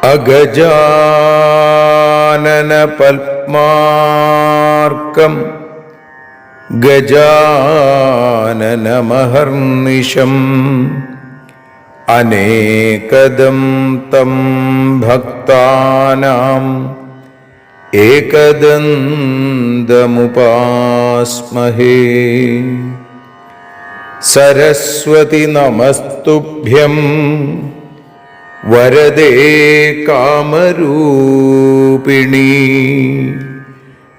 അഗജാനന പത്മാർക്കം ഗജാനനമഹർനിശം അനേകദം തം ഭക്താനാം ഏകദന്തമുപാസ്മഹേ. സരസ്വതി നമസ്തുഭ്യം വരദേ കാമരൂപിണി.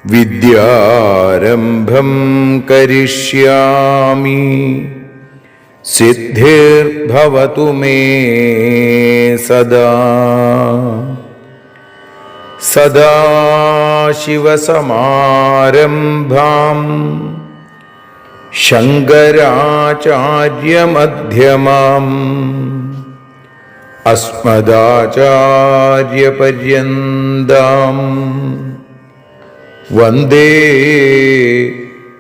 വിദ്യാരംഭം കരിഷ്യാമി സിദ്ധിർഭവതു മേ സദാ. സദാശിവസമാരംഭാം ശങ്കരാചാര്യമധ്യമാം അസ്മദാചാര്യപര്യന്താം വന്ദേ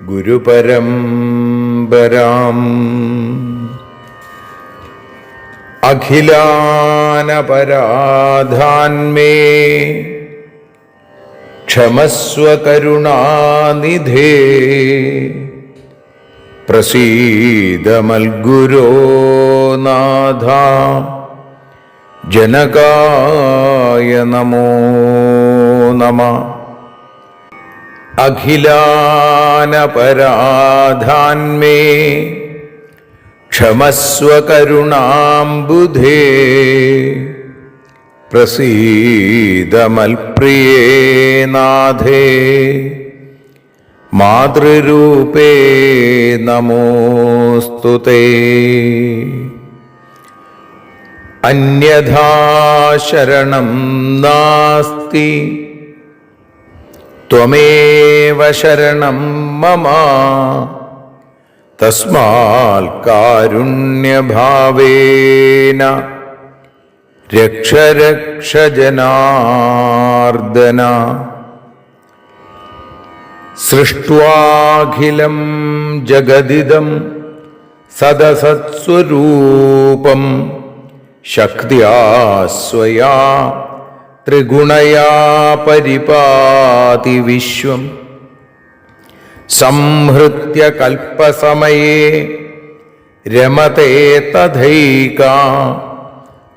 ഗുരുപരമ്പരാം. അഖിലാനപരാധാന്മേ ക്ഷമസ്വ കരുണാനിധേ. പ്രസീദ മൽഗുരോ നാഥ ജനകായ നമോ നമഃ. അഖിലാനപരാധാന്മേ ക്ഷമസ്വ കരുണാംബുധേ. പ്രസീദ മൽപ്രിയേ നാഥേ മാതൃരൂപേ നമോസ്തുതേ. അന്യഥാ ശരണം നാസ്തി ത്വമേവ ശരണം മമ. തസ്മാൽ കാരുണ്യഭാവേന രക്ഷ രക്ഷ ജനാർദ്ദന. സൃഷ്ട്വാഖിലം ജഗദിദം സദസത്സ്വരൂപം ശക്ത്യാ സ്വയാ ത്രിഗുണയാ പരിപാതി വിശ്വം. സംഹൃത്യ കൽപ്പസമയേ രമതേ തഥൈകാ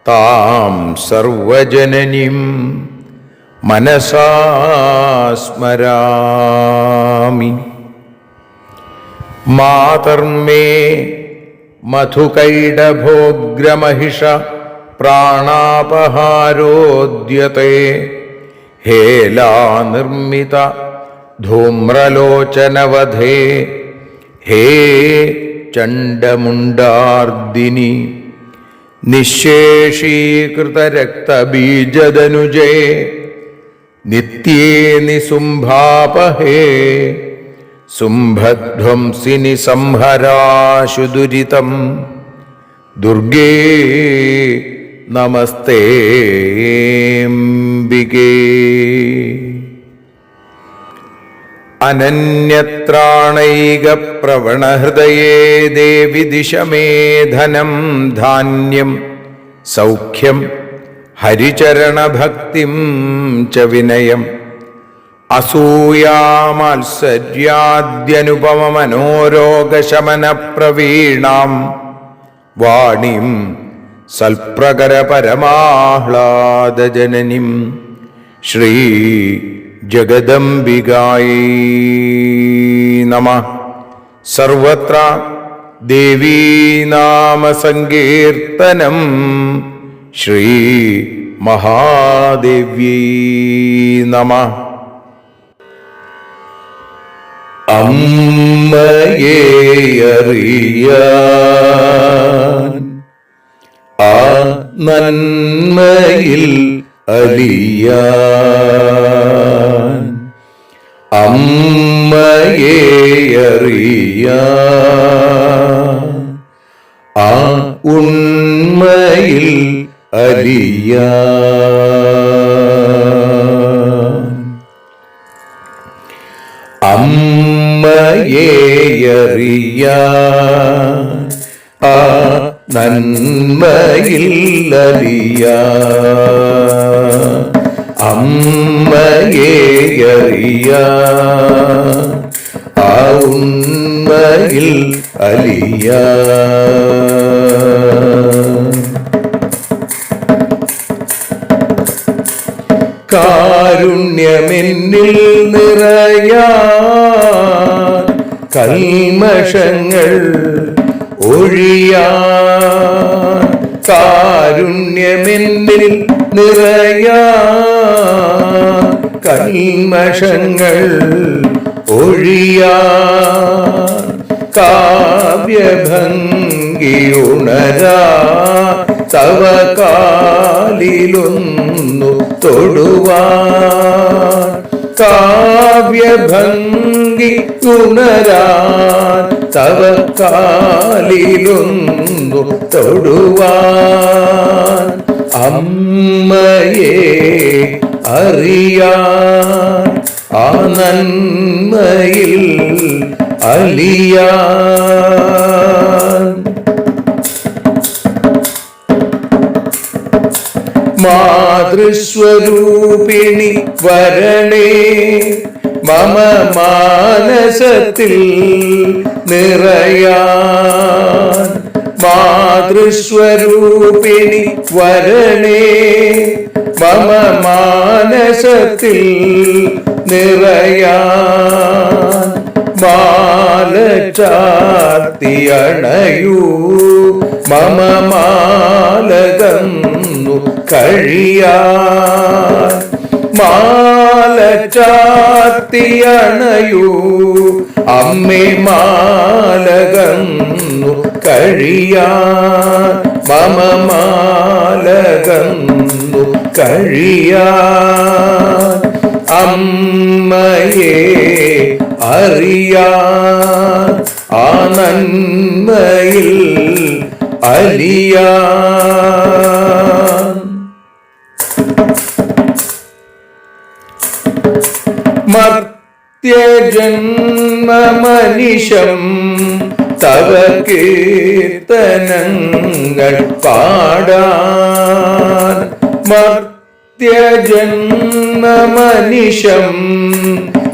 താം സർവജനനീം മനസാ സ്മരാമി. മാതർമേ മധുകൈടഭോഗ്രമഹിഷ പ്രാണാപഹാരോദ്യത്തെ. ഹേലാനിർമ്മിത ധൂമ്രലോചനവധേ. ഹേ ചണ്ഡമുണ്ഡാർദിനി നിശേഷീകൃതരക്തബീജദനുജേ. നിത്യേ നിസുംഭാപഹേ സുംഭധ്വംസിനി സംഹരാശു ദുരിതം. ദുർഗേ നമസ്തേംബികേ. അനന്യത്രാണൈകപ്രവണഹൃദയേ ദേവി ദിശ മേ ധനം ധാന്യം സൗഖ്യം ഹരിചരണഭക്തിം ച വിനയം. അസൂയാമാത്സര്യാദ്യനുപമമനോരോഗശമനപ്രവീണാം വാണിം സൽപ്രകരപരമാഹ്ലാദജനനിം ശ്രീ ജഗദംബികായൈ നമഃ. സർവത്ര ദേവീനാമസങ്കീർത്തനം ശ്രീ മഹാദേവ്യൈ നമഃ. അമ്മയെ അറിയാൻ ആ നന്മയിൽ അലിയാൻ അമ്മയെ അറിയാൻ ആ ഉണ്മയിൽ അലിയാൻ അമ്മയെ അറിയാൻ ആ നന്മയിൽ അലിയാൻ അമ്മയെ അറിയാൻ ആ ഉണ്മയിൽ അലിയാൻ കാരുണ്യമെന്നിൽ നിറയാൻ കൽമഷങ്ങൾ ഒഴിയാൻ കാരുണ്യമെന്നിൽ നിറയാൻ കൽമഷങ്ങൾ ഒഴിയാൻ കാവ്യഭംഗി ഉണരാ തവ കാലിലൊന്നു തൊടുവാൻ കാവ്യഭംഗി ഉണരാൻ തവ കാലിലൊന്നു തൊടുവാൻ അമ്മയെ അറിയാൻ ആ നന്മയിൽ അലിയാൻ മാതൃസ്വരൂപിണി വരണേ മമ മാനസത്തിൽ നിറയാൻ മാതൃസ്വരൂപിണി വരണേ മമ മാനസത്തിൽ നിറയാൻ മാല ചാർത്തിയണയൂ മമ മാലകന്നു കഴിയാൻ മാല ചാർത്തിയണയൂ അമ്മേ മാലകന്നു കഴിയാൻ മമ മാലകന്നു കഴിയാൻ അമ്മയെ അറിയാൻ ആ നന്മയിൽ അലിയാൻ മർത്യജന്മമനിശം തവ കീർത്തനങ്ങൾ പാടാൻ മർത്യജന്മമനിശം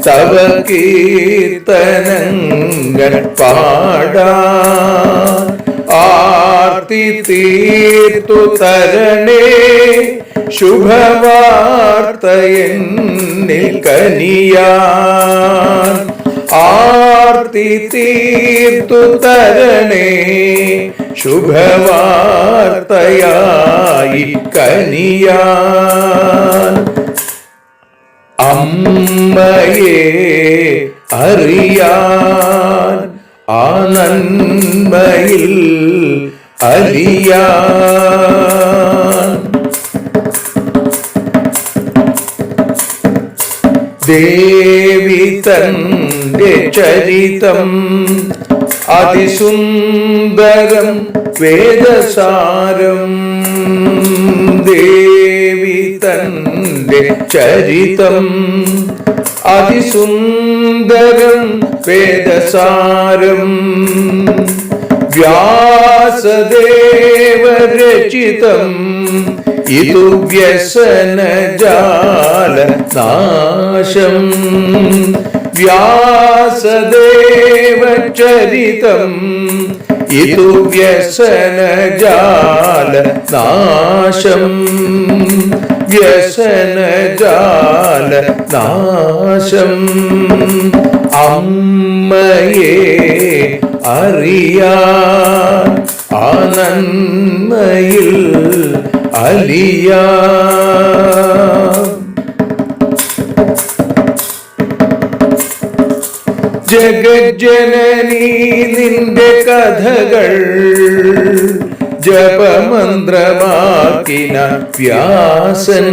തവ കീർത്തനങ്ങൾ പാടാൻ ആർത്തി തീർത്തു തരണേ ശുഭവാർത്തയെന്നിൽ കനിയാൻ ആർത്തി തീർത്തു തരണേ ശുഭവാർത്തയായി കനിയാൻ അമ്മയെ അറിയാൻ ആ നന്മയിൽ അലിയാൻ ദേവി തന്റെ ചരിതം അതിസുന്ദരം വേദസാരം ദേവി തന്റെ ചരിതം അതിസുന്ദരം വേദസാരം വ്യാസദേവരചിതം ഇതു വ്യസനജാല നാശം വ്യാസദേവചരിതം ഇതു വ്യസനജാല നാശം വ്യസനജാല നാശം അമ്മയെ അറിയാൻ ആ നന്മയിൽ അലിയാൻ ജഗജ്ജനനീ നിന്റെ കഥകൾ ജപമന്ത്രമാക്കിന വ്യാസൻ.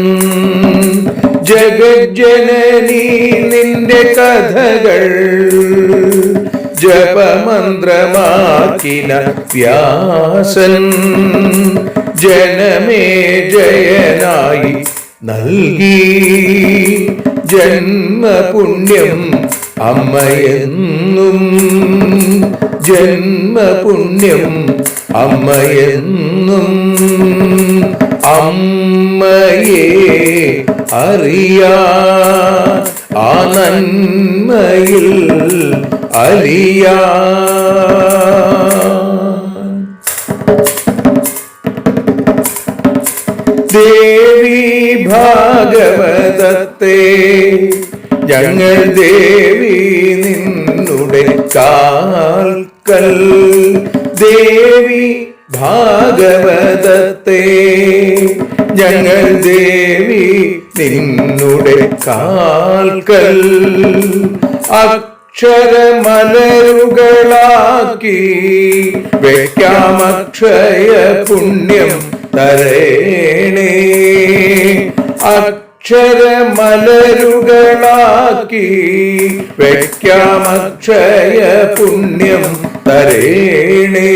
ജഗജ്ജനനീ നിന്റെ കഥകൾ ജപമന്ത്രമാക്കിന വ്യാസൻ. ജനമേ ജയനായി നൽകി ജന്മപുണ്യം അമ്മയെന്നും. ജന്മപുണ്യം അമ്മയെന്നും. അമ്മയെ അറിയാൻ ആ നന്മയിൽ അലിയാൻ. ദേവി ഭാഗവതത്തെ ഞങ്ങൾ ദേവി നിന്നുടെ കാൽക്കൽ. ദേവി ഭാഗവതത്തെ ഞങ്ങൾ ദേവി നിന്നുടെ കാൽക്കൽ. അക്ഷരമലരുകളാക്കി വയ്ക്കാം അക്ഷയ പുണ്യം തരേണേ. അക്ഷരമലരുകളാക്കി വയ്ക്കാം അക്ഷയ പുണ്യം തരേണേ.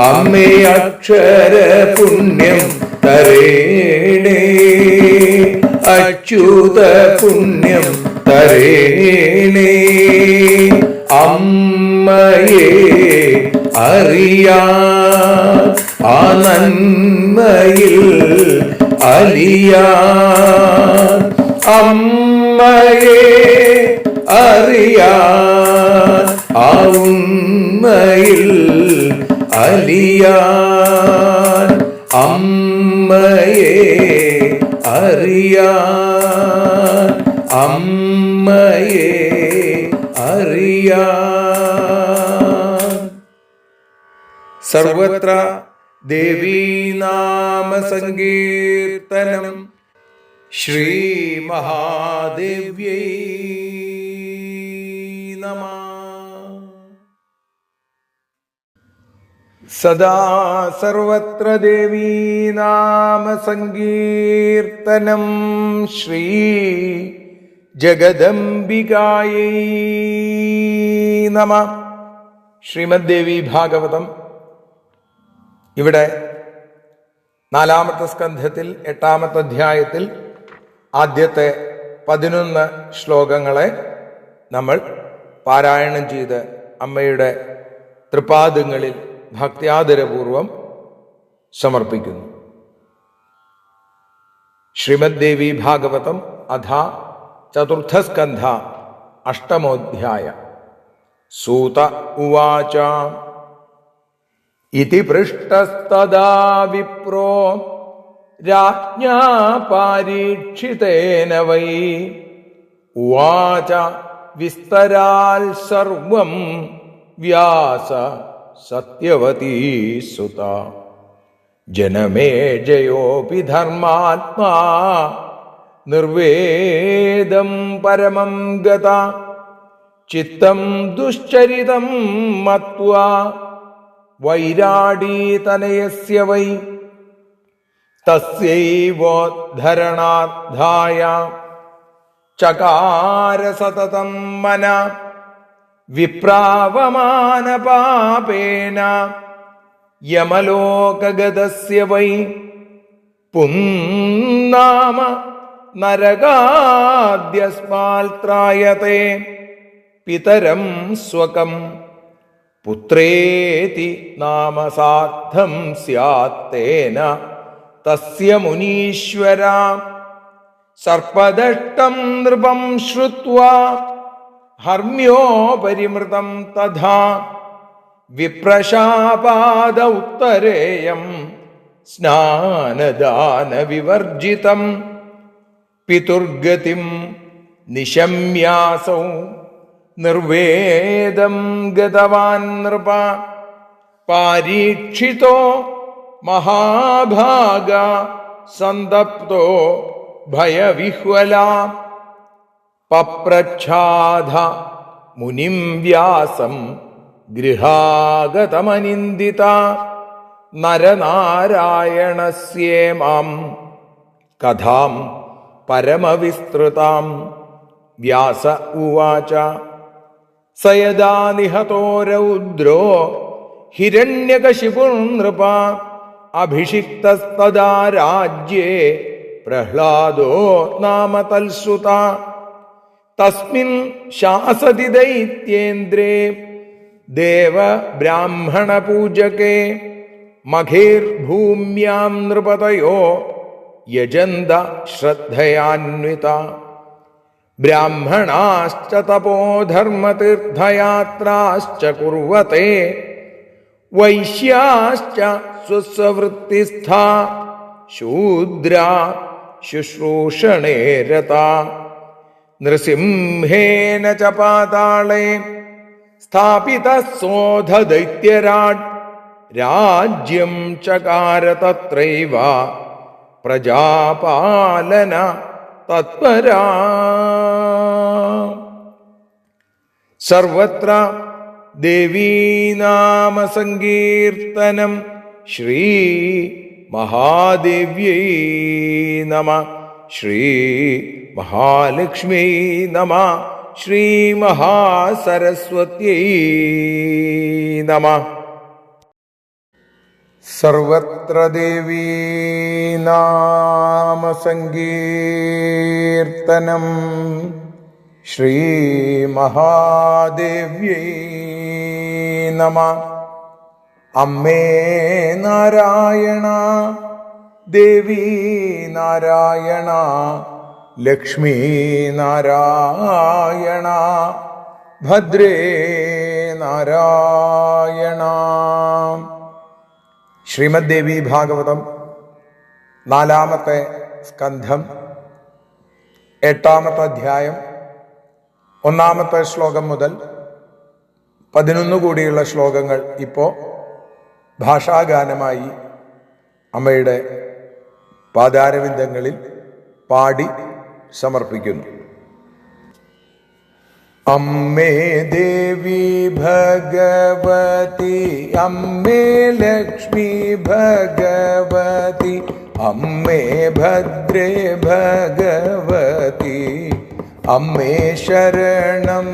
അമ്മേ അക്ഷര പുണ്യം തരേണേ. അച്യുത പുണ്യം തരേണേ. അമ്മയെ അറിയാൻ ആ നന്മയിൽ അലിയാൻ. അമ്മയെ അറിയാൻ ആ ഉണ്മയിൽ അലിയാൻ. അമ്മയെ അറിയാൻ. അമ്മയെ അറിയാൻ. സർവത്ര ദേവീനാമ സങ്കീർത്തനം. ശ്രീ മഹാദേവ്യൈ നമഃ. സദാ സർവത്ര ദേവീനാമ സങ്കീർത്തനം. ശ്രീ ജഗദംബികായൈ നമഃ. ശ്രീമദ് ദേവി ഭാഗവതം ഇവിടെ 4-ാമത്തെ സ്കന്ധത്തിൽ 8-ാമത്തെ അധ്യായത്തിൽ ആദ്യത്തെ 11 ശ്ലോകങ്ങളെ നമ്മൾ പാരായണം ചെയ്ത് അമ്മയുടെ തൃപാദങ്ങളിൽ ഭക്ത്യാദരപൂർവം സമർപ്പിക്കുന്നു. ശ്രീമദ് ദേവി ഭാഗവതം അഥ ചതുർത്ഥസ്കന്ധ 8-മോധ്യായ. സൂത ഉവാച ഇതി പൃഷ്ടസ്തദാ വിപ്രോ രാജ്ഞാ പാരീക്ഷിതേന വൈ ഉവാച വിസ്തരാൽ സർവം വ്യാസ സത്യവതീ സുത. ജനമേജയോപി ധർമാത്മാ നിർവേദം പരമം ഗത. ചിത്തം ദുശ്ചരിതം മത്വാ വൈരാടീതനയസ്യ വൈ. തസ്യൈവോദ്ധരണാർത്ഥായ ചകാര സതതം മന. വിപ്രാവമാനപാപേന യമലോകഗതസ്യ വൈ. പുന്നാമ നരകാദ്യസ്മാൽത്രായത്തെ പിതരം സ്വകം. പുത്രേതി നാമ സാർത്ഥം സ്യാത്തേന തസ്യ മുനീശ്വര. സർപ്പദഷ്ടം നൃപം ശ്രുത്വാ ഹർമ്യോ പരിമൃതം തഥാ. വിപ്രശാപാദ ഉത്തരേയം സ്നാനദാന വിവർജിതം. പിതുർഗതിം നിശമ്യാസൗ നിർവേദം ഗതവാൻ നൃപ. പാരീക്ഷിതോ മഹാഭാഗ സന്തപ്തോ ഭയവിഹ്വല. പപ്രച്ഛാദ മുനിം വ്യാസം ഗൃഹാഗതമനിന്ദിത നരനാരായണസ്യേമാം കഥാം പരമവിസ്തൃതാം. വ്യാസ ഉവാച സ യദാ നിഹതോ രൗദ്രോ ഹിരണ്യകശിപുർനൃപ അഭിഷിക്തസ്തദാ രാജ്യേ പ്രഹ്ലാദോ നാമ തൽസുത. തസ്മിൻ ശാസതി ദൈത്യേന്ദ്രേ ദേവ ബ്രാഹ്മണ പൂജകേ മഖേർഭൂമ്യാം നൃപതയോ യജന്ത ശ്രദ്ധയാന്വിത. ബ്രാഹ്മണാശ്ച തപോധർമ്മതീർത്ഥയാത്രാശ്ച കുർവത്തെ വൈശ്യാശ്ച സ്വസ്വവൃത്തിസ്ഥാ ശൂദ്രാ ശുശ്രൂഷണേ രതാ. നൃസിംഹേന ച പാതാളേ സ്ഥാപിതസോധ ദൈത്യരാട് രാജ്യം ചകാര തത്രൈവ പ്രജാപാലന തത്പരാ. സർവത്ര ദേവീനാമ സങ്കീർത്തനം. ശ്രീ മഹാദേവ്യൈ നമ. ശ്രീ മഹാലക്ഷ്മ്യൈ നമ. ശ്രീ മഹാസരസ്വത്यै നമ. സർവത്ര ദേവീനാമ സങ്കീർത്തനം. ശ്രീ മഹാദേവ്യൈ നമ. അമ്മേ നാരായണ, ദേവി നാരായണ, ലക്ഷ്മി നാരായണ, ഭദ്രേ നാരായണ. ശ്രീമദ് ദേവി ഭാഗവതം 4-ാമത്തെ സ്കന്ധം 8-ാമത്തെ അധ്യായം 1-ാമത്തെ ശ്ലോകം മുതൽ 11 കൂടിയുള്ള ശ്ലോകങ്ങൾ ഇപ്പോൾ ഭാഷാഗാനമായി അമ്മയുടെ പാദാരവിന്ദങ്ങളിൽ പാടി സമർപ്പിക്കുന്നു. അമ്മേ ദേവി ഭഗവതി, അമ്മേ ലക്ഷ്മി ഭഗവതി, അമ്മേ ഭദ്രേ ഭഗവതി, അമ്മേ ശരണം.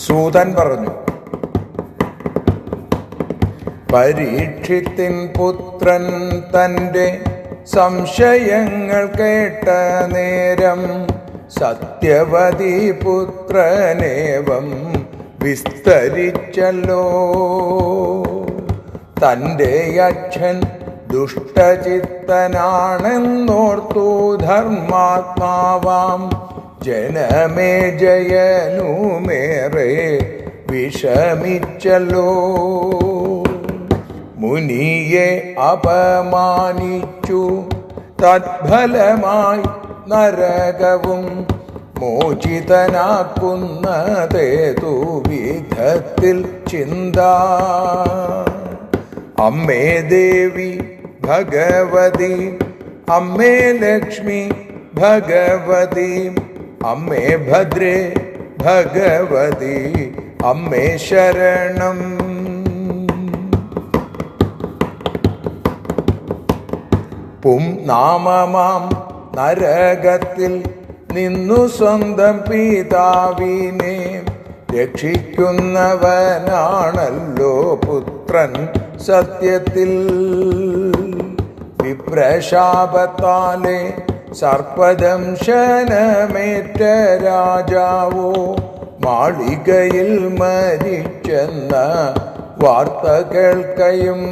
സൂതൻ പറഞ്ഞു, പരീക്ഷിത്തിൻ പുത്രൻ തൻ്റെ സംശയങ്ങൾ കേട്ട നേരം സത്യവതി പുത്രനേവം വിസ്തരിച്ചല്ലോ. തൻ്റെ അച്ഛൻ ദുഷ്ടചിത്തനാണെന്നോർത്തു ധർമാത്മാവാം ജനമേജയനുമേറെ വിഷമിച്ചല്ലോ. മുനിയെ അപമാനിച്ചു, തത്ഫലമായി നരകവും മോചിതനാക്കുന്നതേതു വിധത്തിൽ ചിന്ത. അമ്മേ ദേവി ഭഗവതി, അമ്മേ ലക്ഷ്മി ഭഗവതി, അമ്മേ ഭദ്രേ ഭഗവതി, അമ്മേ ശരണം. നാമമാം നരകത്തിൽ നിന്നു സ്വന്തം പിതാവിനെ രക്ഷിക്കുന്നവനാണല്ലോ പുത്രൻ സത്യത്തിൽ. വിപ്രശാപത്താലെ സർപ്പദംശനമേറ്റ രാജാവോ മാളികയിൽ മരിച്ചെന്ന വാർത്ത കേൾക്കയും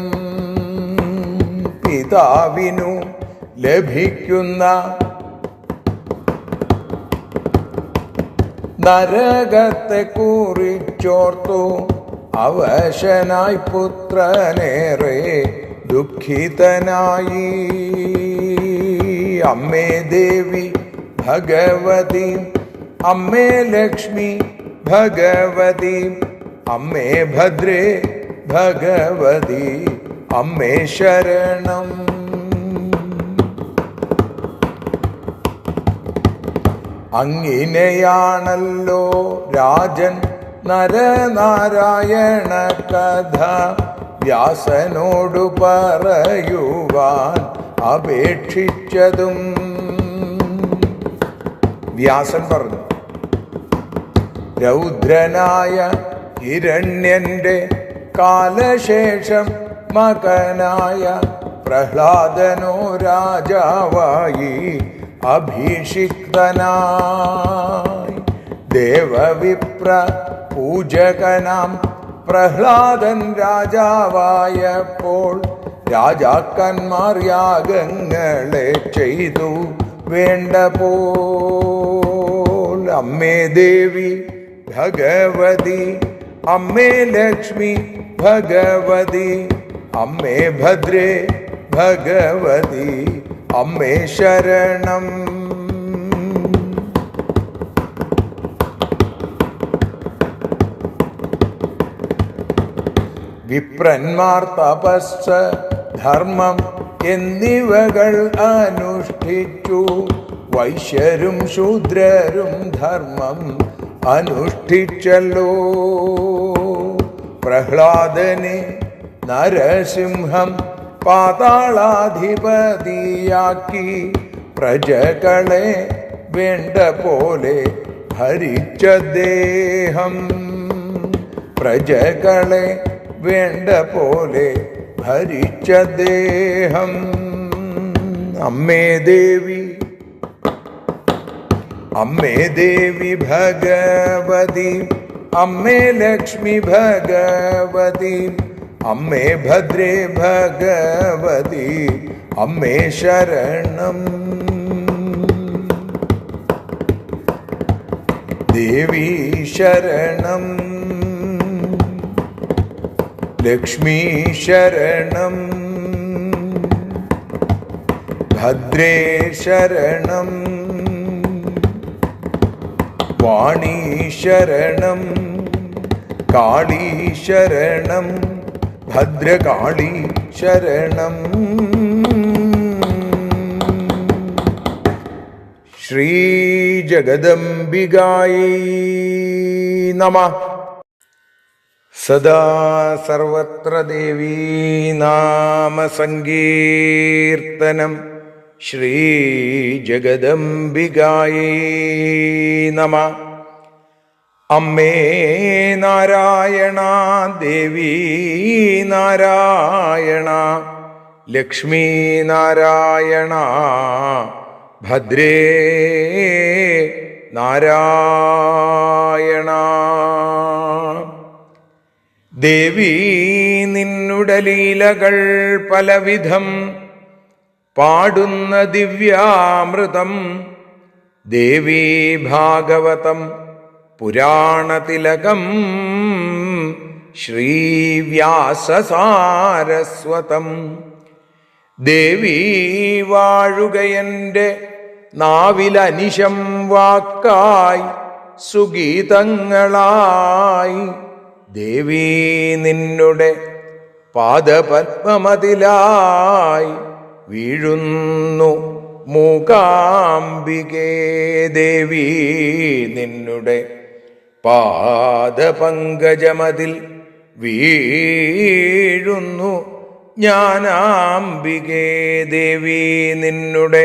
പിതാവിനു ലഭിക്കുന്ന നരകത്തെ കുറിച്ചോർത്തു അവശനായി പുത്രനേറെ ദുഃഖിതനായി. അമ്മേ ദേവി ഭഗവതി, അമ്മേ ലക്ഷ്മി ഭഗവതി, അമ്മേ ഭദ്രേ ഭഗവതി, അമ്മേ ശരണം. അങ്ങിനെയാണല്ലോ രാജൻ നരനാരായണ കഥ വ്യാസനോടു പറയുവാൻ അപേക്ഷിച്ചതും. വ്യാസൻ പറഞ്ഞു, രൗദ്രനായ ഹിരണ്യന്റെ കാലശേഷം മകനായ പ്രഹ്ലാദനോ രാജാവായി അഭിഷിക്തനായി. ദേവവിപ്ര പൂജകനാം പ്രഹ്ലാദൻ രാജാവായപ്പോൾ രാജാക്കന്മാർ യാഗങ്ങളെ ചെയ്തു വേണ്ട പോൽ. അമ്മേ ദേവി ഭഗവതി, അമ്മേ ലക്ഷ്മി ഭഗവതി, അമ്മേ ഭദ്രേ ഭഗവതി, അമ്മേ ശരണം. വിപ്രന്മാർ തപസ്, ധർമ്മം എന്നിവകൾ അനുഷ്ഠിച്ചു. വൈശ്യരും ശൂദ്രരും ധർമ്മം അനുഷ്ഠിച്ചല്ലോ. പ്രഹ്ലാദനെ നരസിംഹം പാതാളാധിപതിയാക്കി പ്രജകളെ വേണ്ട പോലെ ഭരിച്ചദ്ദേഹം. പ്രജകളെ വേണ്ട പോലെ ഭരിച്ചദ്ദേഹം. അമ്മേ ദേവി, അമ്മേ ദേവി ഭഗവതി, അമ്മേ ലക്ഷ്മി ഭഗവതി, അമ്മേ ഭദ്രേ ഭഗവതി, അമ്മേ ശരണം. ദേവി ശരണം, ലക്ഷ്മീ ശരണം, ഭദ്രേ ശരണം, വാണീ ശരണം, കാളീ ശരണം, ഭദ്രകാളി ശരണം. ശ്രീ ജഗദംബികായൈ നമഃ. സദാ സർവത്ര ദേവീ നാമ സങ്കീർത്തനം. ശ്രീ ജഗദംബികായൈ നമഃ. അമ്മേ നാരായണ, ദേവീ നാരായണ, ലക്ഷ്മീ നാരായണ, ഭദ്രേ നാരായണ. ദേവീ നിന്നുടെ ലീലകൾ പലവിധം പാടുന്ന ദിവ്യാമൃതം. ദേവീ ഭാഗവതം പുരാണതിലകം ശ്രീവ്യാസസാരസ്വതം. ദേവീ വാഴുകയൻ്റെ നാവിലനിശം വാക്കായി സുഗീതങ്ങളായി. ദേവീ നിന്നുടെ പാദപത്മമതിലായി വീഴുന്നു മൂകാംബികേ. ദേവീ നിന്നുടെ പാദപങ്കജമതിൽ വീഴുന്നു ജ്ഞാനാംബികേ. ദേവീ നിന്നുടെ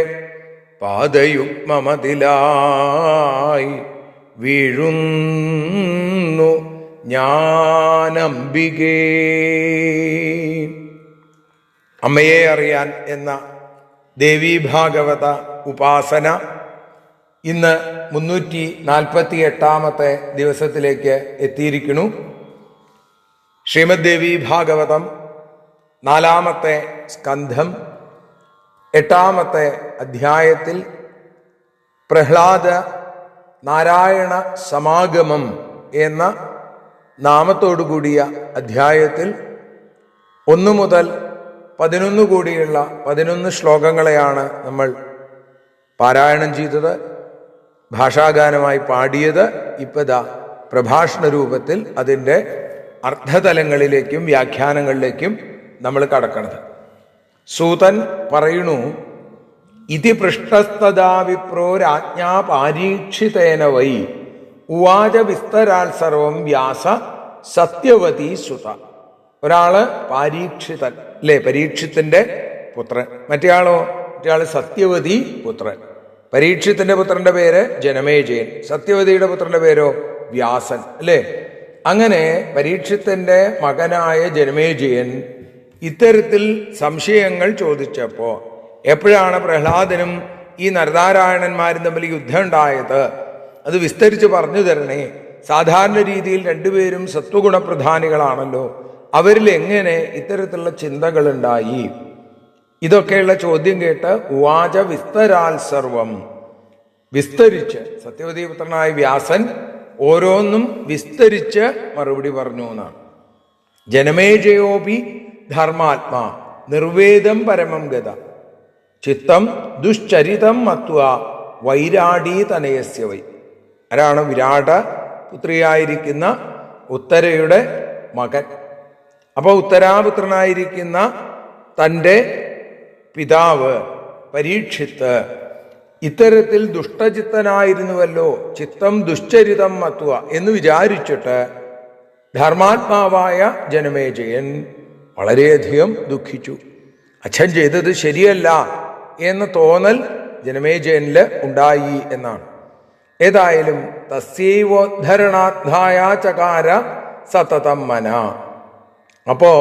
പാദയുഗ്മമതിലായി വീഴുന്നു ജ്ഞാനംബികേ. അമ്മയെ അറിയാൻ എന്ന ദേവീ ഭാഗവത ഉപാസന ഇന്ന് 348 ദിവസത്തിലേക്ക് എത്തിയിരിക്കുന്നു. ശ്രീമദ് ദേവി ഭാഗവതം 4-ാമത്തെ സ്കന്ധം 8-ാമത്തെ അധ്യായത്തിൽ പ്രഹ്ലാദ നാരായണ സമാഗമം എന്ന നാമത്തോടുകൂടിയ അധ്യായത്തിൽ 1 മുതൽ 11 കൂടിയുള്ള 11 ശ്ലോകങ്ങളെയാണ് നമ്മൾ പാരായണം ചെയ്തത്, ഭാഷാഗാനമായി പാടിയത്. ഇപ്പതാ പ്രഭാഷണ രൂപത്തിൽ അതിൻ്റെ അർത്ഥതലങ്ങളിലേക്കും വ്യാഖ്യാനങ്ങളിലേക്കും നമ്മൾ കടക്കണത്. സൂതൻ പറയണു, ഇതി പൃഷ്ടസ്തദാ വിപ്രോ രാജ്ഞാ പാരീക്ഷിതേന വൈ ഉവാച വിസ്തരാൽ സർവം വ്യാസ സത്യവതി സുത. ഒരാള് പാരീക്ഷിതൻ അല്ലെ, പരീക്ഷത്തിന്റെ പുത്രൻ. മറ്റേയാളോ? മറ്റേയാള് സത്യവതി പുത്രൻ. പരീക്ഷത്തിന്റെ പുത്രന്റെ പേര് ജനമേജയൻ, സത്യവതിയുടെ പുത്രന്റെ പേരോ വ്യാസൻ അല്ലേ. അങ്ങനെ പരീക്ഷത്തിന്റെ മകനായ ജനമേജയൻ ഇത്തരത്തിൽ സംശയങ്ങൾ ചോദിച്ചപ്പോ എപ്പോഴാണ് പ്രഹ്ലാദനും ഈ നരനാരായണന്മാരും തമ്മിൽ യുദ്ധം ഉണ്ടായത്, അത് വിസ്തരിച്ച് പറഞ്ഞു തരണേ. സാധാരണ രീതിയിൽ രണ്ടുപേരും സത്വഗുണപ്രധാനികളാണല്ലോ, അവരിൽ എങ്ങനെ ഇത്തരത്തിലുള്ള ചിന്തകൾ ഉണ്ടായി? ഇതൊക്കെയുള്ള ചോദ്യം കേട്ട് ഉവാച വിസ്തരാൽ സർവം, വിസ്തരിച്ച് സത്യവതീപുത്രനായ വ്യാസൻ ഓരോന്നും വിസ്തരിച്ച് മറുപടി പറഞ്ഞു എന്നാണ്. ജനമേജയോപി ധർമാത്മാ നിർവേദം പരമം ഗത ചിത്തം ദുശ്ചരിതം മത്വ വൈരാടീ തനയസ്യ വൈ. ആരാണ്? വിരാട പുത്രിയായിരിക്കുന്ന ഉത്തരയുടെ മകൻ. അപ്പോൾ ഉത്തരാപുത്രനായിരിക്കുന്ന തൻ്റെ പിതാവ് പരീക്ഷിത്ത് ഇത്തരത്തിൽ ദുഷ്ടചിത്തനായിരുന്നുവല്ലോ, ചിത്തം ദുശ്ചരിതം മത്വ എന്ന് വിചാരിച്ചിട്ട് ധർമാത്മാവായ ജനമേജയൻ വളരെയധികം ദുഃഖിച്ചു. അച്ഛൻ ചെയ്തത് ശരിയല്ല എന്ന തോന്നൽ ജനമേജയനിൽ ഉണ്ടായി എന്നാണ്. ഏതായാലും തസ്യൈവോദ്ധരണാർത്ഥായ ചകാര സതതം മന. അപ്പോ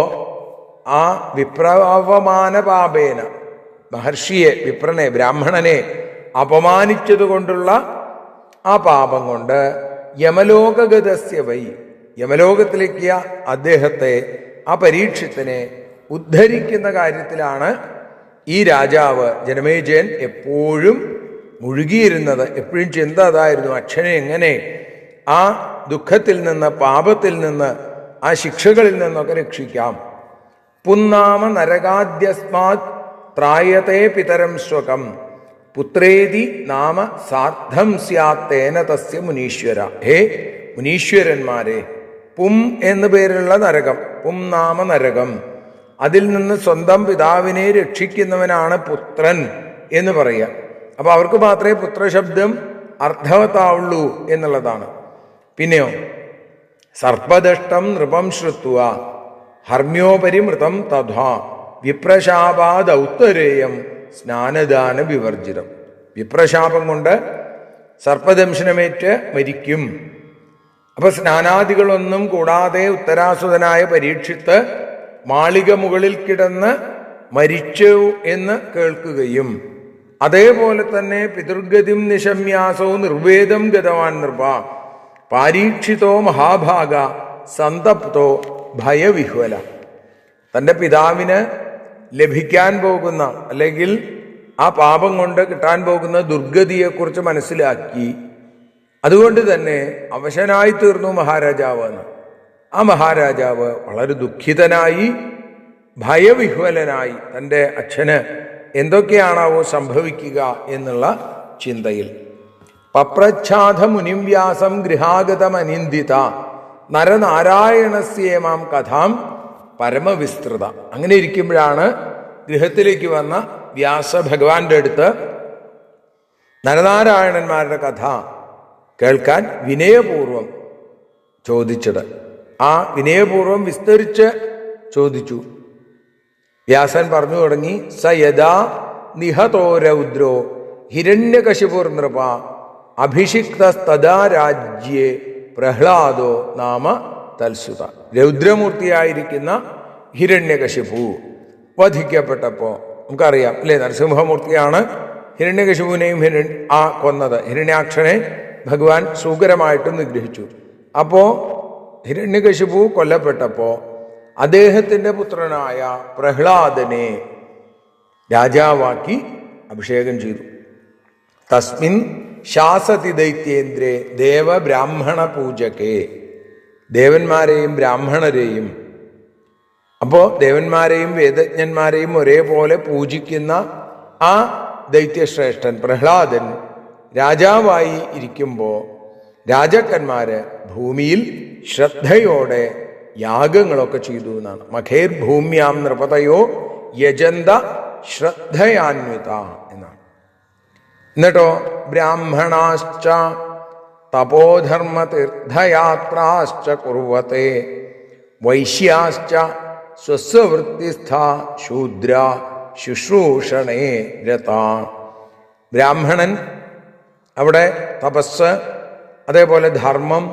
ആ വിപ്രവമാന പാപേന, മഹർഷിയെ, വിപ്രനെ, ബ്രാഹ്മണനെ അപമാനിച്ചതുകൊണ്ടുള്ള ആ പാപം കൊണ്ട് യമലോകഗതസ്യ വൈ, യമലോകത്തിലേക്ക് അദ്ദേഹത്തെ, ആ പരീക്ഷത്തിനെ ഉദ്ധരിക്കുന്ന കാര്യത്തിലാണ് ഈ രാജാവ് ജനമേജയൻ എപ്പോഴും മുഴുകിയിരുന്നത്. എപ്പോഴും ചിന്ത അതായിരുന്നു, അച്ഛനെ എങ്ങനെ ആ ദുഃഖത്തിൽ നിന്ന്, പാപത്തിൽ നിന്ന്, ആ ശിക്ഷകളിൽ നിന്നൊക്കെ രക്ഷിക്കാം. പുന്നാമ നരകാദ്യസ്മാത് ത്രായത്തെ പിതരം സ്വകം പുത്രേതി നാമ സാർദ്ധം സ്യാത്തേന തസ്യ മുനീശ്വര. ഹേ മുനീശ്വരന്മാരെ, പും എന്നു പേരുള്ള നരകം, പും നാമ നരകം, അതിൽ നിന്ന് സ്വന്തം പിതാവിനെ രക്ഷിക്കുന്നവനാണ് പുത്രൻ എന്ന് പറയുക. അപ്പൊ അവർക്ക് മാത്രമേ പുത്രശബ്ദം അർത്ഥവത്താവുള്ളൂ എന്നുള്ളതാണ്. പിന്നെയോ സർപ്പദഷ്ടം നൃപം ശ്രുത്വ ഹർമ്യോപരി മൃതം തഥാ വിപ്രശാപാദൗത്തരേയം സ്നാനദാന വിവർജിതം. വിപ്രശാപം കൊണ്ട് സർപ്പദംശനമേറ്റ് മരിക്കും. അപ്പൊ സ്നാനാദികളൊന്നും കൂടാതെ ഉത്തരാസുതനായ പരീക്ഷിത്ത് മാളിക മുകളിൽ കിടന്ന് മരിച്ചു എന്ന് കേൾക്കുകയും അതേപോലെ തന്നെ പിതൃഗതിം നിശമ്യാസോ നിർവേദം ഗതവാൻ നൃപ പാരീക്ഷിതോ മഹാഭാഗ സന്തപ്തോ ഭയവിഹ്വല. തൻ്റെ പിതാവിന് ലഭിക്കാൻ പോകുന്ന, അല്ലെങ്കിൽ ആ പാപം കൊണ്ട് കിട്ടാൻ പോകുന്ന ദുർഗതിയെക്കുറിച്ച് മനസ്സിലാക്കി അതുകൊണ്ട് തന്നെ അവശനായി തീർന്നു മഹാരാജാവ് എന്ന്. ആ മഹാരാജാവ് വളരെ ദുഃഖിതനായി, ഭയവിഹ്വലനായി, തൻ്റെ അച്ഛന് എന്തൊക്കെയാണാവോ സംഭവിക്കുക എന്നുള്ള ചിന്തയിൽ. പപ്രച്ഛാധ മുനിം വ്യാസം ഗൃഹാഗതമനിന്ദിത നരനാരായണസ്യേമാം കഥാം പരമവിസ്തൃത. അങ്ങനെ ഇരിക്കുമ്പോഴാണ് ഗൃഹത്തിലേക്ക് വന്ന വ്യാസ ഭഗവാന്റെ അടുത്ത് നരനാരായണന്മാരുടെ കഥ കേൾക്കാൻ വിനയപൂർവം ചോദിച്ചത്. ആ വിനയപൂർവം വിസ്തരിച്ച് ചോദിച്ചു. വ്യാസൻ പറഞ്ഞു തുടങ്ങി. സ യഥാ നിഹതോ രൗദ്രോ ഹിരണ്യകശിപുർ നൃപ അഭിഷിക്തസ്തദാ രാജ്യേ പ്രഹ്ലാദോ നാമ തൽസുത. രൗദ്രമൂർത്തിയായിരിക്കുന്ന ഹിരണ്യകശിപു വധിക്കപ്പെട്ടപ്പോ നമുക്കറിയാം അല്ലെ, നരസിംഹമൂർത്തിയാണ് ഹിരണ്യകശിപുവിനെയും കൊന്നത്. ഹിരണ്യാക്ഷനെ ഭഗവാൻ സുഖകരമായിട്ടും നിഗ്രഹിച്ചു. അപ്പോ ഹിരണ്യകശിപു കൊല്ലപ്പെട്ടപ്പോ അദ്ദേഹത്തിന്റെ പുത്രനായ പ്രഹ്ലാദനെ രാജാവാക്കി അഭിഷേകം ചെയ്തു. തസ്മിൻ ശാസതി ദൈത്യേന്ദ്രേ ദേവബ്രാഹ്മണ പൂജകേ. ദേവന്മാരെയും ബ്രാഹ്മണരെയും, അപ്പോ ദേവന്മാരെയും വേദജ്ഞന്മാരെയും ഒരേപോലെ പൂജിക്കുന്ന ആ ദൈത്യശ്രേഷ്ഠൻ പ്രഹ്ലാദൻ രാജാവായി ഇരിക്കുമ്പോൾ രാജാക്കന്മാര് ഭൂമിയിൽ ശ്രദ്ധയോടെ യാഗങ്ങളൊക്കെ ചെയ്തു എന്നാണ്. മഖേർ ഭൂമ്യാം നൃപതയോ യജന്ത ശ്രദ്ധയാന്വിത എന്നാണ്. എന്നിട്ടോ ബ്രാഹ്മണാശ്ച തപോധർമ്മ തീർത്ഥയാത്രാശ്ച കുർവത്തെ വൈശ്യാശ്ച സ്വസ്വവൃത്തിസ്ഥ ശൂദ്ര ശുശ്രൂഷണേ രത. ബ്രാഹ്മണൻ അവിടെ തപസ്, അതേപോലെ ധർമ്മം,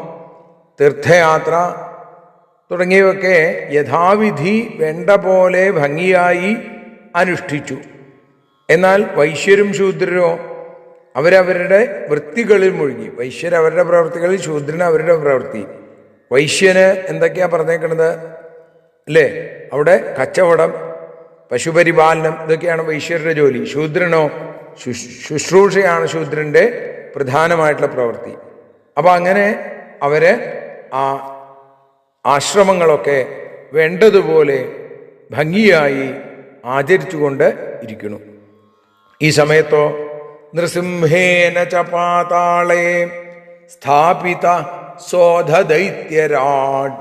തീർത്ഥയാത്ര തുടങ്ങിയവയൊക്കെ യഥാവിധി വേണ്ട പോലെ ഭംഗിയായി അനുഷ്ഠിച്ചു. എന്നാൽ വൈശ്യരും ശൂദ്രരോ അവരവരുടെ വൃത്തികളിൽ മുഴുകി. വൈശ്യർ അവരുടെ പ്രവൃത്തികളിൽ, ശൂദ്രന് അവരുടെ പ്രവൃത്തി. വൈശ്യന് എന്തൊക്കെയാ പറഞ്ഞേക്കണത് അല്ലേ? അവിടെ കച്ചവടം, പശുപരിപാലനം, ഇതൊക്കെയാണ് വൈശ്യരുടെ ജോലി. ശൂദ്രനോ ശുശ്രൂഷയാണ് ശൂദ്രൻ്റെ പ്രധാനമായിട്ടുള്ള പ്രവൃത്തി. അപ്പം അങ്ങനെ അവര് ആ ആശ്രമങ്ങളൊക്കെ വേണ്ടതുപോലെ ഭംഗിയായി ആചരിച്ചുകൊണ്ട് ഇരിക്കുന്നു. ഈ സമയത്തോ നൃസിംഹേന ച പാതാളേ സ്ഥാപിത സോധദൈത്യരാട്.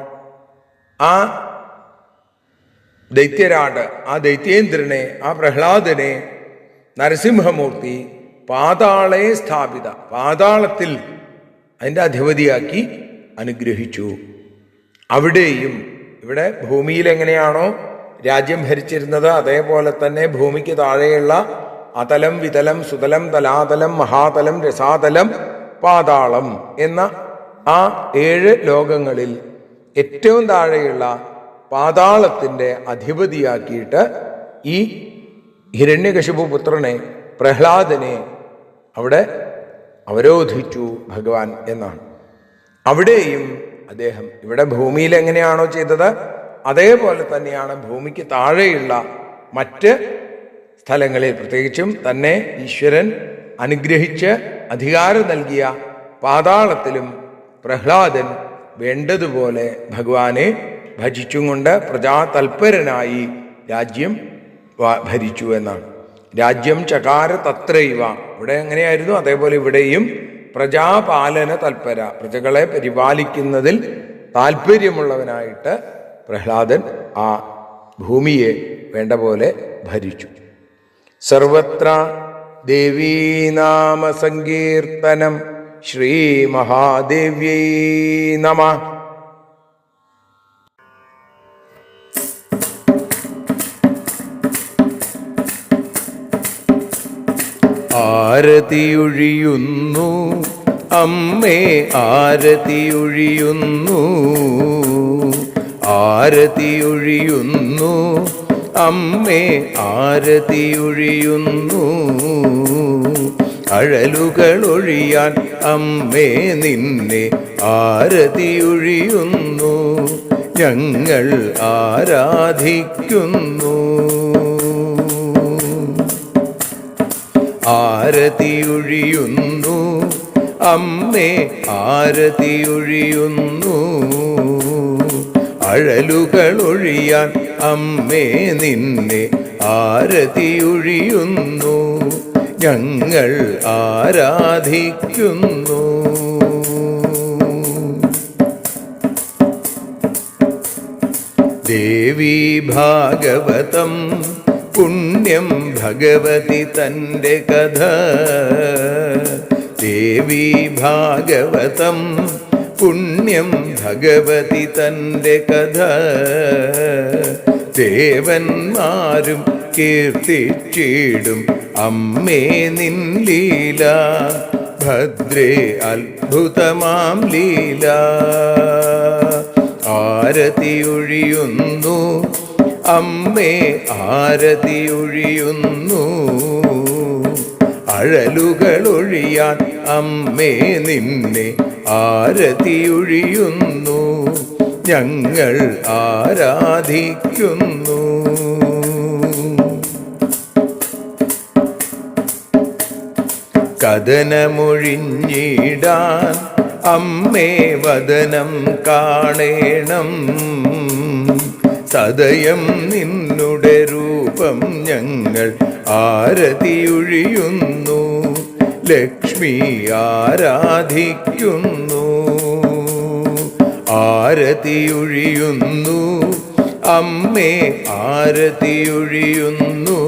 ആ ദൈത്യരാട്, ആ ദൈത്യേന്ദ്രനെ, ആ പ്രഹ്ലാദനെ നരസിംഹമൂർത്തി പാതാളേ സ്ഥാപിത, പാതാളത്തിൽ അതിൻ്റെ അധിപതിയാക്കി അനുഗ്രഹിച്ചു. അവിടെയും, ഇവിടെ ഭൂമിയിൽ എങ്ങനെയാണോ രാജ്യം ഭരിച്ചിരുന്നത് അതേപോലെ തന്നെ ഭൂമിക്ക് താഴെയുള്ള അതലം, വിതലം, സുതലം, തലാതലം, മഹാതലം, രസാതലം, പാതാളം എന്ന ആ 7 ലോകങ്ങളിൽ ഏറ്റവും താഴെയുള്ള പാതാളത്തിൻ്റെ അധിപതിയാക്കിയിട്ട് ഈ ഹിരണ്യകശിപു പുത്രനെ, പ്രഹ്ലാദനെ അവിടെ അവരോധിച്ചു ഭഗവാൻ എന്നാണ്. അവിടെയും അദ്ദേഹം, ഇവിടെ ഭൂമിയിൽ എങ്ങനെയാണോ ചെയ്തത് അതേപോലെ തന്നെയാണ് ഭൂമിക്ക് താഴെയുള്ള മറ്റ് സ്ഥലങ്ങളിൽ, പ്രത്യേകിച്ചും തന്നെ ഈശ്വരൻ അനുഗ്രഹിച്ച് അധികാരം നൽകിയ പാതാളത്തിലും പ്രഹ്ലാദൻ വേണ്ടതുപോലെ ഭഗവാനെ ഭജിച്ചും കൊണ്ട് പ്രജാതൽപരനായി രാജ്യം ഭരിച്ചു എന്നാണ്. രാജ്യം ചകാര തത്രൈവ, ഇവിടെ എങ്ങനെയായിരുന്നു അതേപോലെ ഇവിടെയും പ്രജാപാലന തൽപര, പ്രജകളെ പരിപാലിക്കുന്നതിൽ താല്പര്യമുള്ളവനായിട്ട് പ്രഹ്ലാദൻ ആ ഭൂമിയെ വേണ്ട പോലെ ഭരിച്ചു. സർവത്ര ദേവീനാമ സങ്കീർത്തനം ശ്രീ മഹാദേവ്യൈ നമഃ. ആരതിയൊഴിയുന്നു അമ്മേ, ആരതിയൊഴിയുന്നു, ആരതിയൊഴിയുന്നു അമ്മേ, ആരതിയൊഴിയുന്നു. അഴലുകളൊഴിയാൻ അമ്മേ നിന്നെ ആരതിയൊഴിയുന്നു, ഞങ്ങൾ ആരാധിക്കുന്നു. ആരതിയൊഴിയുന്നു അമ്മേ, ആരതിയൊഴിയുന്നു. അഴലുകളൊഴിയാൻ അമ്മേ നിന്നെ ആരതിയൊഴിയുന്നു, ഞങ്ങൾ ആരാധിക്കുന്നു. ദേവി ഭാഗവതം പുണ്യം ഭഗവതി തൻ്റെ കഥ. ദേവി ഭാഗവതം പുണ്യം ഭഗവതി തൻ്റെ കഥ. ദേവന്മാരും കീർത്തിച്ചിടും അമ്മേ നിൻ ലീല, ഭദ്രേ അത്ഭുതമാം ലീല. ആരതിയൊഴിയുന്നു അമ്മേ, ആരതിയൊഴിയുന്നു. അഴലുകളൊഴിയാൻ അമ്മേ നിന്നെ ആരതിയൊഴിയുന്നു, ഞങ്ങൾ ആരാധിക്കുന്നു. കഥനമൊഴിഞ്ഞിടാൻ അമ്മേ വദനം കാണേണം, സദയം നിന്നുടെ രൂപം ഞങ്ങൾ ആരതിയൊഴിയുന്നു, ലക്ഷ്മി ആരാധിക്കുന്നു. ആരതിയൊഴിയുന്നു അമ്മേ, ആരതിയൊഴിയുന്നു.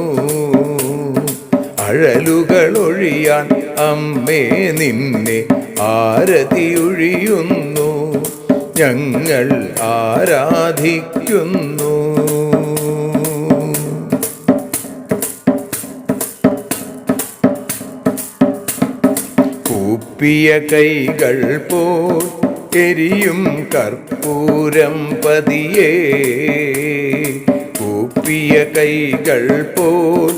അഴലുകളൊഴിയാൻ അമ്മേ നിന്നെ ആരതിയൊഴിയുന്നു, ഞങ്ങൾ ആരാധിക്കുന്നു. കൂപ്പിയ കൈകൾ പോൽ എരിയും കർപ്പൂരം പതിയേ, കൂപ്പിയ കൈകൾ പോൽ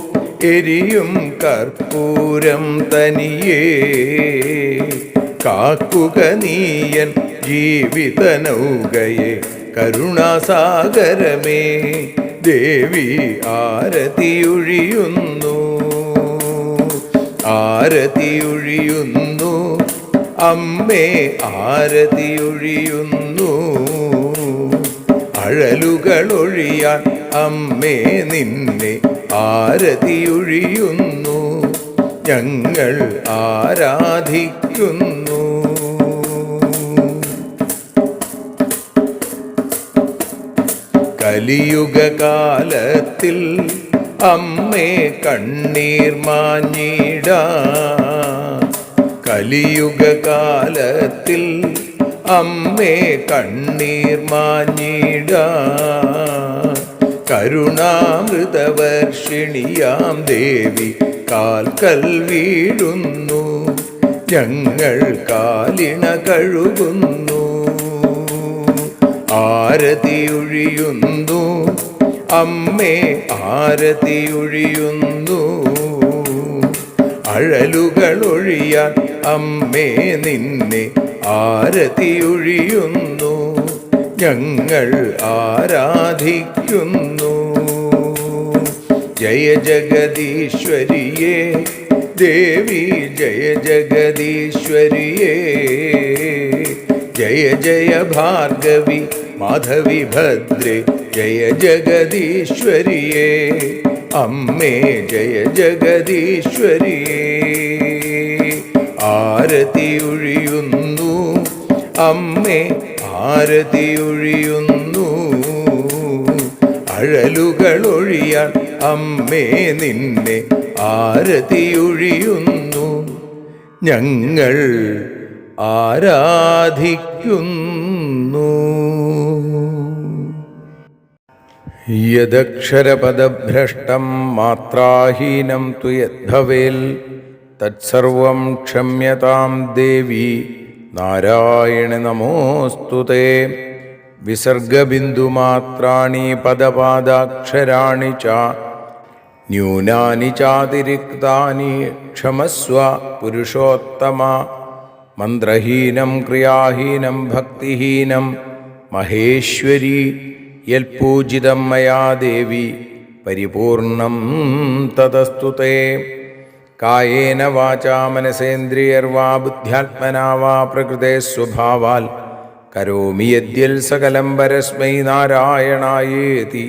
എരിയും കർപ്പൂരം തനിയേ, കാക്കുക നീയൻ ജീവിത നൗകയെ കരുണാസാഗരമേ, ദേവി ആരതിയൊഴിയുന്നു, ആരതിയൊഴിയുന്നു, അമ്മേ ആരതിയൊഴിയുന്നു. അഴലുകളൊഴിയാൻ അമ്മേ നിന്നെ ആരതിയൊഴിയുന്നു, ഞങ്ങൾ ആരാധിക്കുന്നു. കലിയുഗകാലത്തിൽ അമ്മേ കണ്ണീർ മാഞ്ഞിടാ, കലിയുഗകാലത്തിൽ അമ്മേ കണ്ണീർ മാഞ്ഞിടാ, കരുണാമൃതവർഷിണിയാം ദേവി കാൽക്കൽ വീഴുന്നു, ഞങ്ങൾ കാലിണ കഴുകുന്നു. ആരതിയൊഴിയുന്നു അമ്മേ ആരതിയൊഴിയുന്നു, അഴലുകളൊഴിയാൻ അമ്മേ നിന്നെ ആരതിയൊഴിയുന്നു, ഞങ്ങൾ ആരാധിക്കുന്നു. ജയ ജഗദീശ്വരിയേ ദേവി, ജയ ജഗദീശ്വരിയേ, ജയ ജയ ഭാർഗവി മാധവി ഭദ്രേ, ജയ ജഗദീശ്വരിയേ അമ്മേ, ജയ ജഗദീശ്വരിയേ. ആരതിയൊഴിയുന്നു അമ്മേ ആരതിയൊഴിയുന്നു, അഴലുകളൊഴിയാൻ അമ്മേ നിന്നെ ആരതിയൊഴിയുന്നു, ഞങ്ങൾ ആരാധിക്കുന്നു. യദക്ഷരപദഭ്രഷ്ടം മാത്രാഹീനം തു യദ്ഭവേൽ തത്സർവം ക്ഷമ്യതാം ദേവി നാരായണ നമോസ്തുതേ. വിസർഗബിന്ദുമാത്രാണി പദപാദാക്ഷരാണി ച ന്യൂനാനി ചാതിരിക്താനി ക്ഷമസ്വ പുരുഷോത്തമ. മന്ത്രഹീനം ക്രിയാഹീനം ഭക്തിഹീനം മഹേശ്വരി യൽപൂജിതം മയാ ദേവി പരിപൂർണം തതസ്തുതേ. കായേന വാചാ മനസേന്ദ്രിയർവാ ബുദ്ധ്യാത്മനാ വാ പ്രകൃതേ സ്വഭാവാൽ കരോമി യദ്യൽ സകലം പരസ്മൈ നാരായണായേതി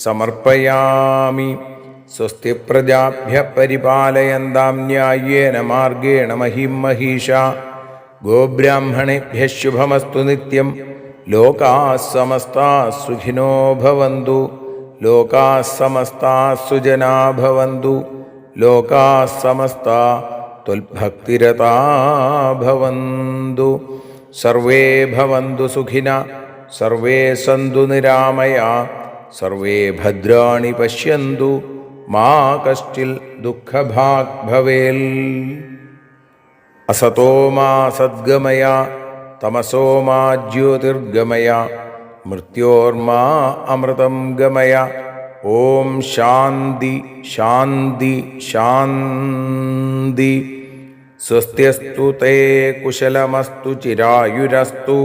സമർപ്പയാമി. സ്വസ്തി പ്രജാഭ്യഃ പരിപാലയന്താം ന്യായേന മാർഗേണ മഹിം മഹീഷാ. ഗോബ്രാഹ്മണേഭ്യഃ ശുഭമസ്തു നിത്യം. ലോകാഃ സമസ്താഃ സുഖിനോ ഭവന്തു. ലോകാഃ സമസ്താഃ സുജനാ ഭവന്തു. ലോകാഃ സമസ്താഃ ത്വൽഭക്തിരതാ ഭവന്തു. സർവേ ഭവന്തു സുഖിനഃ. സർവേ സന്തു നിരാമയാഃ. സർവേ ഭദ്രാണി പശ്യന്തു. മാ കശ്ചിൽ ദുഃഖഭാഗ് ഭവേൽ. അസതോ മാ സദ്ഗമയ തമസോ മാ ജ്യോതിർഗമയ മൃത്യോർമാ അമൃതം ഗമയ. ഓം ശാന്തി ശാന്തി ശാന്തി. സ്വസ്ത്യസ്തു തേ കുശലമസ്തു ചിരായുരസ്തു.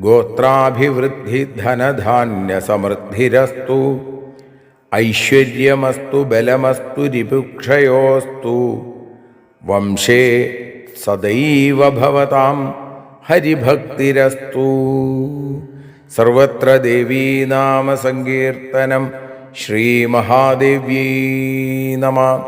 ഗോത്രാഭിവൃദ്ധി ധനധാന്യ സമൃദ്ധിരസ്തു. ഐശ്വര്യമസ്തു ബലമസ്തു രിപുക്ഷയോസ്തു. വംശേ സദൈവ ഭവതാം ഹരിഭക്തിരസ്തു. സർവത്ര ദേവീനാമ സങ്കീർത്തനം. ശ്രീമഹാദേവ്യൈ നമഃ.